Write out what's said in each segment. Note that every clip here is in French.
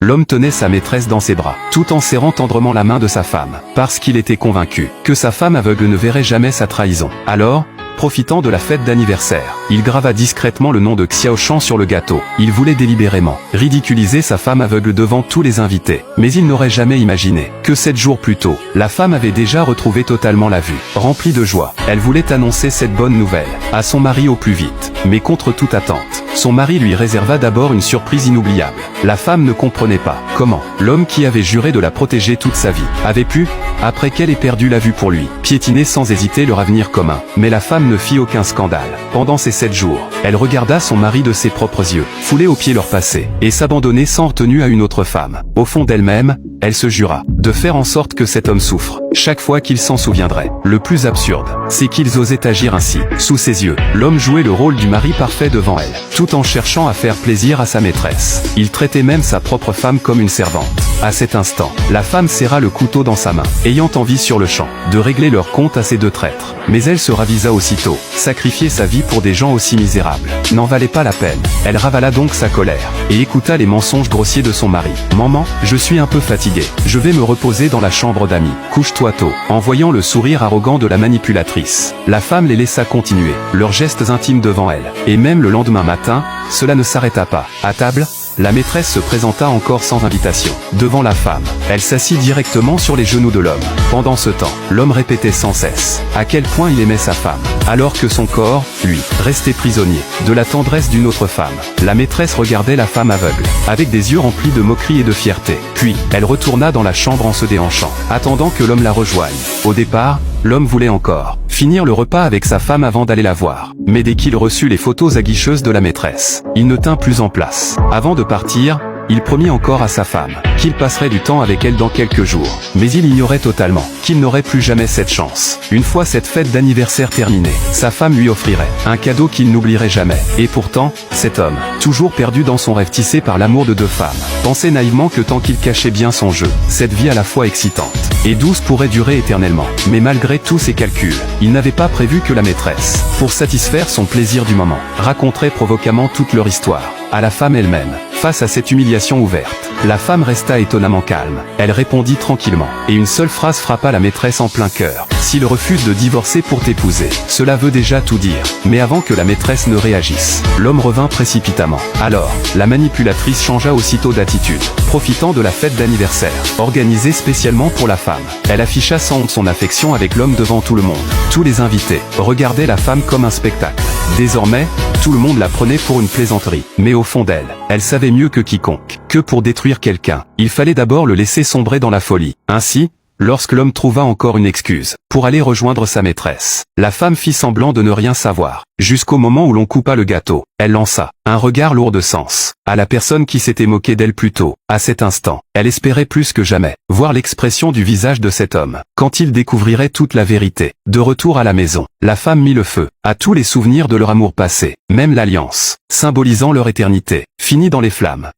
l'homme tenait sa maîtresse dans ses bras, tout en serrant tendrement la main de sa femme, parce qu'il était convaincu que sa femme aveugle ne verrait jamais sa trahison. Alors, profitant de la fête d'anniversaire, il grava discrètement le nom de Xiao Shan sur le gâteau. Il voulait délibérément ridiculiser sa femme aveugle devant tous les invités. Mais il n'aurait jamais imaginé que 7 jours plus tôt, la femme avait déjà retrouvé totalement la vue. Remplie de joie, elle voulait annoncer cette bonne nouvelle à son mari au plus vite. Mais contre toute attente, son mari lui réserva d'abord une surprise inoubliable. La femme ne comprenait pas comment l'homme qui avait juré de la protéger toute sa vie avait pu, après qu'elle ait perdu la vue pour lui, piétiner sans hésiter leur avenir commun. Mais la femme ne fit aucun scandale. Pendant ces 7 jours, elle regarda son mari de ses propres yeux, fouler aux pieds leur passé, et s'abandonner sans retenue à une autre femme. Au fond d'elle-même, elle se jura de faire en sorte que cet homme souffre chaque fois qu'il s'en souviendrait. Le plus absurde, c'est qu'ils osaient agir ainsi. Sous ses yeux, l'homme jouait le rôle du mari parfait devant elle, tout en cherchant à faire plaisir à sa maîtresse. Il traitait même sa propre femme comme une servante. À cet instant, la femme serra le couteau dans sa main, ayant envie sur le champ de régler leur compte à ces deux traîtres. Mais elle se ravisa aussitôt. Sacrifier sa vie pour des gens aussi misérables n'en valait pas la peine. Elle ravala donc sa colère et écouta les mensonges grossiers de son mari. « Maman, je suis un peu fatigué. Je vais me reposer dans la chambre d'amis. Couche-toi tôt. » En voyant le sourire arrogant de la manipulatrice, la femme les laissa continuer leurs gestes intimes devant elle. Et même le lendemain matin, cela ne s'arrêta pas. À table, la maîtresse se présenta encore sans invitation. Devant la femme, elle s'assit directement sur les genoux de l'homme. Pendant ce temps, l'homme répétait sans cesse à quel point il aimait sa femme, alors que son corps, lui, restait prisonnier de la tendresse d'une autre femme. La maîtresse regardait la femme aveugle, avec des yeux remplis de moquerie et de fierté. Puis, elle retourna dans la chambre en se déhanchant, attendant que l'homme la rejoigne. Au départ, l'homme voulait encore finir le repas avec sa femme avant d'aller la voir. Mais dès qu'il reçut les photos aguicheuses de la maîtresse, il ne tint plus en place. Avant de partir, il promit encore à sa femme qu'il passerait du temps avec elle dans quelques jours. Mais il ignorait totalement qu'il n'aurait plus jamais cette chance. Une fois cette fête d'anniversaire terminée, sa femme lui offrirait un cadeau qu'il n'oublierait jamais. Et pourtant, cet homme, toujours perdu dans son rêve tissé par l'amour de deux femmes, pensait naïvement que tant qu'il cachait bien son jeu, cette vie à la fois excitante et douce pourrait durer éternellement. Mais malgré tous ses calculs, il n'avait pas prévu que la maîtresse, pour satisfaire son plaisir du moment, raconterait provoquamment toute leur histoire à la femme elle-même. Face à cette humiliation ouverte, la femme resta étonnamment calme. Elle répondit tranquillement, et une seule phrase frappa la maîtresse en plein cœur. « S'il refuse de divorcer pour t'épouser, cela veut déjà tout dire. » Mais avant que la maîtresse ne réagisse, l'homme revint précipitamment. Alors, la manipulatrice changea aussitôt d'attitude, profitant de la fête d'anniversaire, organisée spécialement pour la femme. Elle afficha sans honte son affection avec l'homme devant tout le monde. Tous les invités regardaient la femme comme un spectacle. Désormais, tout le monde la prenait pour une plaisanterie. Mais au fond d'elle, elle savait mieux que quiconque que pour détruire quelqu'un, il fallait d'abord le laisser sombrer dans la folie. Ainsi, lorsque l'homme trouva encore une excuse pour aller rejoindre sa maîtresse, la femme fit semblant de ne rien savoir, jusqu'au moment où l'on coupa le gâteau. Elle lança un regard lourd de sens à la personne qui s'était moquée d'elle plus tôt. À cet instant, elle espérait plus que jamais voir l'expression du visage de cet homme quand il découvrirait toute la vérité. De retour à la maison, la femme mit le feu à tous les souvenirs de leur amour passé. Même l'alliance, symbolisant leur éternité, finit dans les flammes.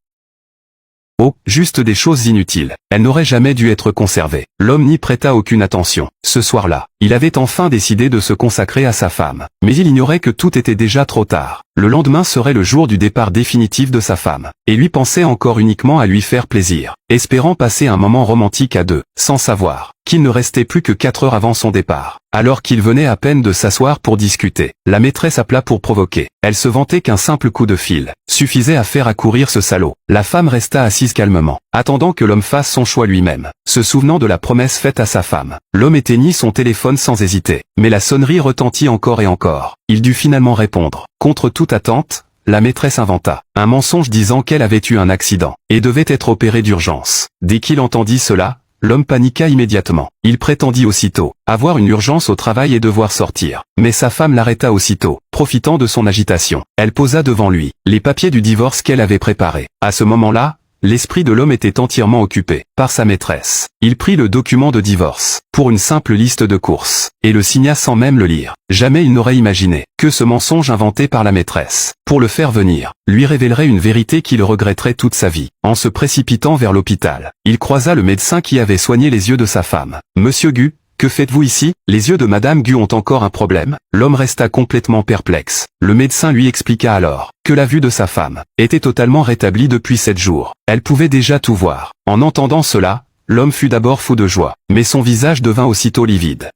Oh, juste des choses inutiles. Elles n'auraient jamais dû être conservées. L'homme n'y prêta aucune attention. Ce soir-là, il avait enfin décidé de se consacrer à sa femme. Mais il ignorait que tout était déjà trop tard. Le lendemain serait le jour du départ définitif de sa femme. Et lui pensait encore uniquement à lui faire plaisir, espérant passer un moment romantique à deux, sans savoir qu'il ne restait plus que 4 heures avant son départ. Alors qu'il venait à peine de s'asseoir pour discuter, la maîtresse appela pour provoquer. Elle se vantait qu'un simple coup de fil suffisait à faire accourir ce salaud. La femme resta assise calmement, attendant que l'homme fasse son choix lui-même. Se souvenant de la promesse faite à sa femme, l'homme éteignit son téléphone sans hésiter. Mais la sonnerie retentit encore et encore. Il dut finalement répondre. Contre toute attente, la maîtresse inventa un mensonge disant qu'elle avait eu un accident et devait être opérée d'urgence. Dès qu'il entendit cela, l'homme paniqua immédiatement. Il prétendit aussitôt avoir une urgence au travail et devoir sortir. Mais sa femme l'arrêta aussitôt, profitant de son agitation. Elle posa devant lui les papiers du divorce qu'elle avait préparés. À ce moment-là, l'esprit de l'homme était entièrement occupé par sa maîtresse. Il prit le document de divorce pour une simple liste de courses et le signa sans même le lire. Jamais il n'aurait imaginé que ce mensonge inventé par la maîtresse pour le faire venir lui révélerait une vérité qu'il regretterait toute sa vie. En se précipitant vers l'hôpital, il croisa le médecin qui avait soigné les yeux de sa femme. « Monsieur Gu, Que faites-vous ici? Les yeux de Madame Gu ont encore un problème. L'homme resta complètement perplexe. Le médecin lui expliqua alors que la vue de sa femme était totalement rétablie depuis 7 jours. Elle pouvait déjà tout voir. En entendant cela, l'homme fut d'abord fou de joie, mais son visage devint aussitôt livide.